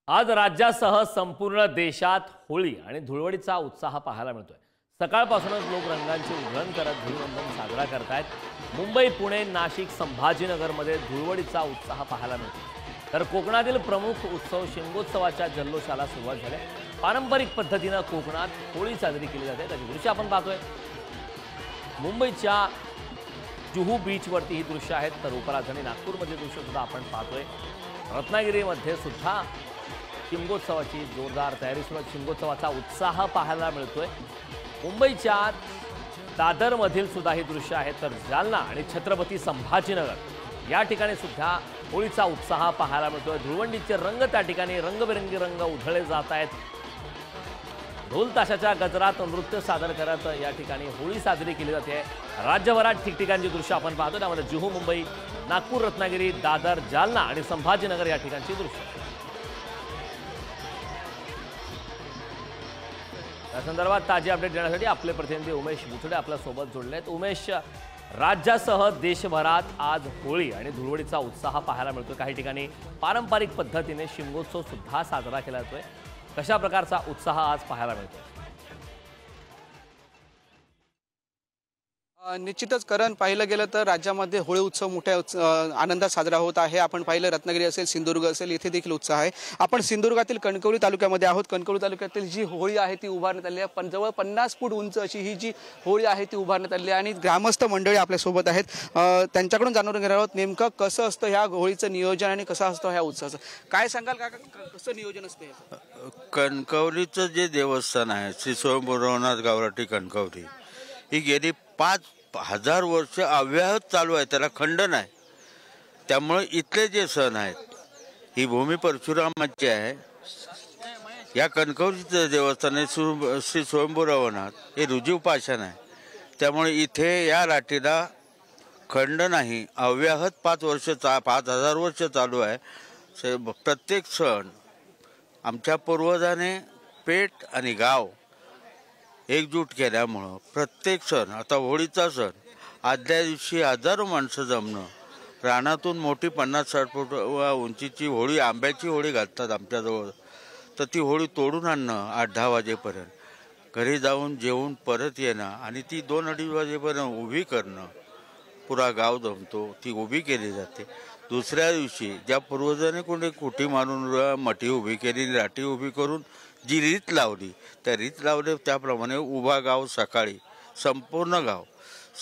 आज राज्यासह संपूर्ण देशात होळी आणि धुळवडीचा उत्साह पाहायला मिळतोय। सकाळपासूनच लोक रंगांची उधळण करत धुळवंदन साजरा करतायत। मुंबई, पुणे, नाशिक, संभाजीनगरमध्ये धुळवडीचा उत्साह पाहायला मिळतो। तर कोकणातील प्रमुख उत्सव शिमगोत्सवाच्या जल्लोषाला सुरुवात झाली। पारंपरिक पद्धतीने कोकणात होळी साजरी केली जाते, त्याची दृश्य आपण पाहतोय। मुंबईच्या जुहू बीचवरती ही दृश्य आहेत, तर उपराजधानी नागपूरमध्ये दृश्य सुद्धा आपण पाहतोय। रत्नागिरीमध्ये सुद्धा शिमगोत्सवाची जोरदार तयारी सुरू आहे। शिमगोत्सवाचा उत्साह पाहायला मिळतोय। मुंबईच्या दादरमधील सुद्धा ही दृश्य आहेत, तर जालना आणि छत्रपती संभाजीनगर या ठिकाणी सुद्धा होळीचा उत्साह पाहायला मिळतोय। धुळवंडीचे रंग त्या ठिकाणी रंगबिरंगी रंग उधळले जात आहेत। ढोल ताशाच्या गजरात नृत्य सादर करत या ठिकाणी होळी साजरी केली जाते। राज्यभरात ठिकठिकाणची दृश्य आपण पाहतो, त्यामध्ये जुहू, मुंबई, नागपूर, रत्नागिरी, दादर, जालना आणि संभाजीनगर या ठिकाणची दृश्य। या संदर्भात ताजी अपडेट देण्यासाठी आपले प्रतिनिधी उमेश बुचडे आपल्या सोबत जोडले आहेत। उमेश, राज्यासह देशभरात आज होळी आणि धुळवडीचा उत्साह पाहायला मिळतोय। काही ठिकाणी पारंपरिक पद्धतीने शिमगोत्सव सुद्धा साजरा केला जातोय। कशा प्रकारचा उत्साह आज पाहायला मिळतोय? निश्चितच कारण पाहिलं गेलं तर राज्यामध्ये होळी उत्सव मोठ्या आनंदात साजरा होत आहे। आपण पाहिलं रत्नागिरी असेल, सिंधुदुर्ग असेल, इथे देखील उत्साह आहे। आपण सिंधुदुर्गातील कणकवली तालुक्यामध्ये आहोत। कणकवली तालुक्यातील जी होळी आहे ती उभारण्यात आली आहे। पण जवळ 50 फूट उंच अशी ही जी होळी आहे ती उभारण्यात आली आहे आणि ग्रामस्थ मंडळी आपल्यासोबत आहेत। त्यांच्याकडून जाणून घेणार आहोत नेमकं कसं असतं ह्या होळीचं नियोजन आणि कसं असतं ह्या उत्सवाचं। काय सांगाल का, कसं नियोजन असतं? कणकवलीचं जे देवस्थान आहे श्री स्वयंभूनाथ गावराटी कणकवली, ही गेली 5000 वर्ष अव्याहत चालू आहे, त्याला खंड नाही। त्यामुळे इथले जे सण आहेत, ही भूमी परशुरामाची आहे। या कणकवलीचं देवस्थान श्री स्वयंभूनाथ हे रुजीव पाषाण आहे। त्यामुळे इथे या लाटीला खंड नाही, अव्याहत 5000 वर्ष चालू आहे। प्रत्येक सण आमच्या पूर्वजाने पेठ आणि गाव एकजूट केल्यामुळं प्रत्येक सण, आता होळीचा सण, आदल्या दिवशी हजारो माणसं जमणं, रानातून मोठी 50-60 फूट उंचीची होळी, आंब्याची होळी घालतात आमच्याजवळ, तर ती होळी तोडून आणणं 8-10 वाजेपर्यंत, घरी जाऊन जेवून परत येणं आणि ती 2-2:30 वाजेपर्यंत उभी करणं, पुरा गाव जमतो, ती उभी केली जाते। दुसऱ्या दिवशी ज्या पूर्वजांनी कोणी कुठी मारून मठी उभी केली, लाटी उभी करून जी रीत लावली, त्या रीत लावले त्याप्रमाणे उभा गाव सकाळी, संपूर्ण गाव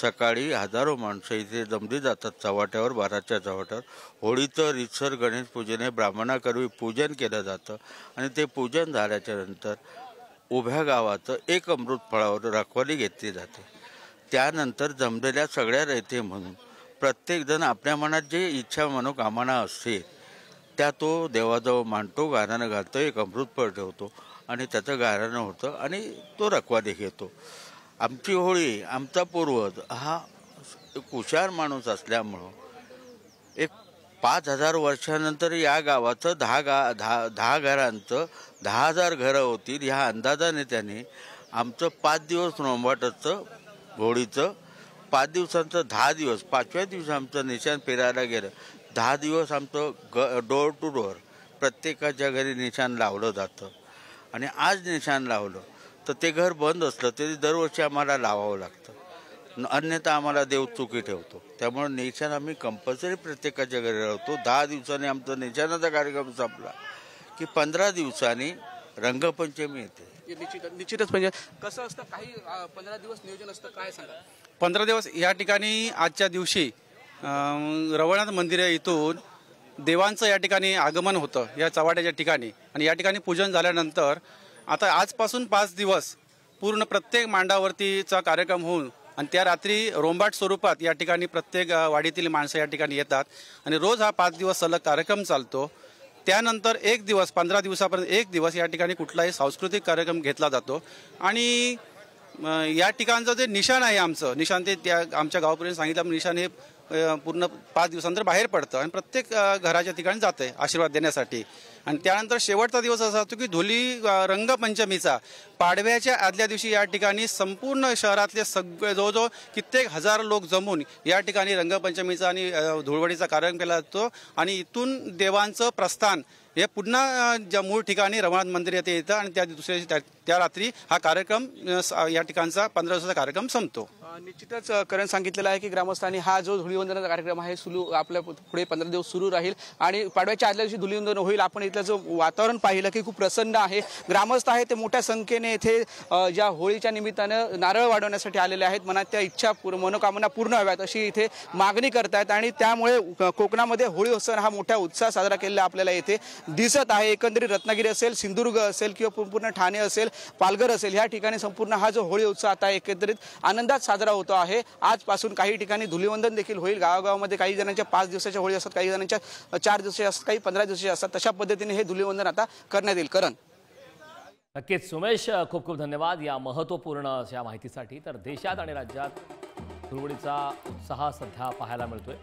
सकाळी हजारो माणसं इथे जमली जातात चव्हाट्यावर, 12च्या चव्हाट्यावर। होळीचं रीतसर गणेश पूजने ब्राह्मणाकरवी पूजन केलं जातं आणि ते पूजन झाल्याच्या नंतर उभ्या गावाचं एक अमृत फळावर रखवाली घेतली जाते। त्यानंतर जमलेल्या सगळ्या रयते म्हणून प्रत्येकजण आपल्या मनात जे इच्छा मनोकामना असते त्या तो देवाजवळ मांडतो, गारानं घालतो, एक अमृत फळ ठेवतो आणि त्याचं गारानं होतं आणि तो रखवाली घेतो। आमची होळी, आमचा पूर्वज हा हुशार माणूस असल्यामुळं एक 5000 वर्षानंतर या गावाचं 10 घरांचं 10,000 घरं होतील ह्या अंदाजाने त्याने आमचं 5 दिवस रोंबाटाचं होळीचं, 5 दिवसांचं 10 दिवस, 5व्या दिवशी आमचं निशाण पेरायला गेलं। 10 दिवस आमचं डोअर टू डोअर प्रत्येकाच्या घरी निशाण लावलं जातं आणि आज निशाण लावलं तर ते घर बंद असलं तरी दरवर्षी आम्हाला लावावं लागतं, अन्यथा आम्हाला देव चुकी ठेवतो। त्यामुळे निशाण आम्ही कंपल्सरी प्रत्येकाच्या घरी लावतो। 10 दिवसांनी आमचा निशाणाचा कार्यक्रम संपला की 15 दिवसांनी रंगपंचमी येते। निश्चितच म्हणजे कसं असतं, काही 15 दिवस नियोजन असतं, काय सांगा? 15 दिवस या ठिकाणी आजच्या दिवशी रवळनाथ मंदिर आहे, इथून देवांचं या ठिकाणी आगमन होतं या चव्हाट्याच्या ठिकाणी आणि या ठिकाणी पूजन झाल्यानंतर आता आजपासून 5 दिवस पूर्ण प्रत्येक मांडावरतीचा कार्यक्रम होऊन आणि त्या रात्री रोंबाट स्वरूपात या ठिकाणी प्रत्येक वाडीतील माणसं या ठिकाणी येतात आणि रोज हा 5 दिवस सलग कार्यक्रम चालतो। त्यानंतर एक दिवस 15 दिवसापर्यंत एक दिवस या ठिकाणी कुठलाही सांस्कृतिक कार्यक्रम घेतला जातो आणि या ठिकाणचं जे निशाण आहे, आमचं निशाण ते त्या आमच्या गावापर्यंत सांगितलं, निशाण हे पूर्ण 5 दिवसानंतर बाहेर पडतं आणि प्रत्येक घराच्या ठिकाणी जातं आशीर्वाद देण्यासाठी। आणि त्यानंतर शेवटचा दिवस असा असतो की धुली रंगपंचमीचा, पाडव्याच्या आदल्या दिवशी या ठिकाणी संपूर्ण शहरातले सगळे जवळजवळ कित्येक हजार लोक जमून या ठिकाणी रंगपंचमीचा आणि धुळवडीचा कार्यक्रम केला जातो आणि इथून देवांचं प्रस्थान हे पुन्हा ज्या मूळ ठिकाणी रवळनाथ मंदिर येथे येतं आणि त्या दुसऱ्या दिवशी त्या रात्री हा कार्यक्रम या ठिकाणचा 15 दिवसाचा कार्यक्रम संपतो. निश्चितच करण सांगितलेलं आहे की ग्रामस्थांनी हा जो धुलीवंदनाचा कार्यक्रम आहे सुरू आपल्या पुढे 15 दिवस सुरू राहील आणि पाडव्याच्या आदल्या दिवशी धुलीवंदन होईल. आपण इथलं जो वातावरण पाहिलं की खूप प्रसन्न आहे. ग्रामस्थ आहेत ते मोठ्या संख्येने येथे ज्या होळीच्या निमित्तानं नारळ वाढवण्यासाठी आलेले आहेत. मनात त्या इच्छा मनोकामना पूर्ण व्हाव्यात अशी इथे मागणी करतायत आणि त्यामुळे कोकणामध्ये होळी उत्सव हा मोठ्या उत्साह साजरा केलेला आपल्याला येथे दिसत आहे. एकंदरीत रत्नागिरी असेल, सिंधुदुर्ग असेल किंवा पूर्ण ठाणे असेल, पालघर असेल या ठिकाणी संपूर्ण हा जो होळी उत्सव आता एकत्रित आनंदात साजरा होतो आहे. आजपासून काही ठिकाणी धुलीवंदन देखील होईल. गावागावामध्ये काही जणांच्या 5 दिवसाच्या होळी असतात, काही जणांच्या 4 दिवसाच्या असतात, काही 15 दिवसाच्या असतात. तशा पद्धतीने हे धुलीवंदन आता करण्यात येईल. करण नक्कीच सुमेश, खूप खूप धन्यवाद या महत्त्वपूर्ण अशा माहितीसाठी. तर देशात आणि राज्यात धुळवडीचा उत्साह सध्या पाहायला मिळतोय.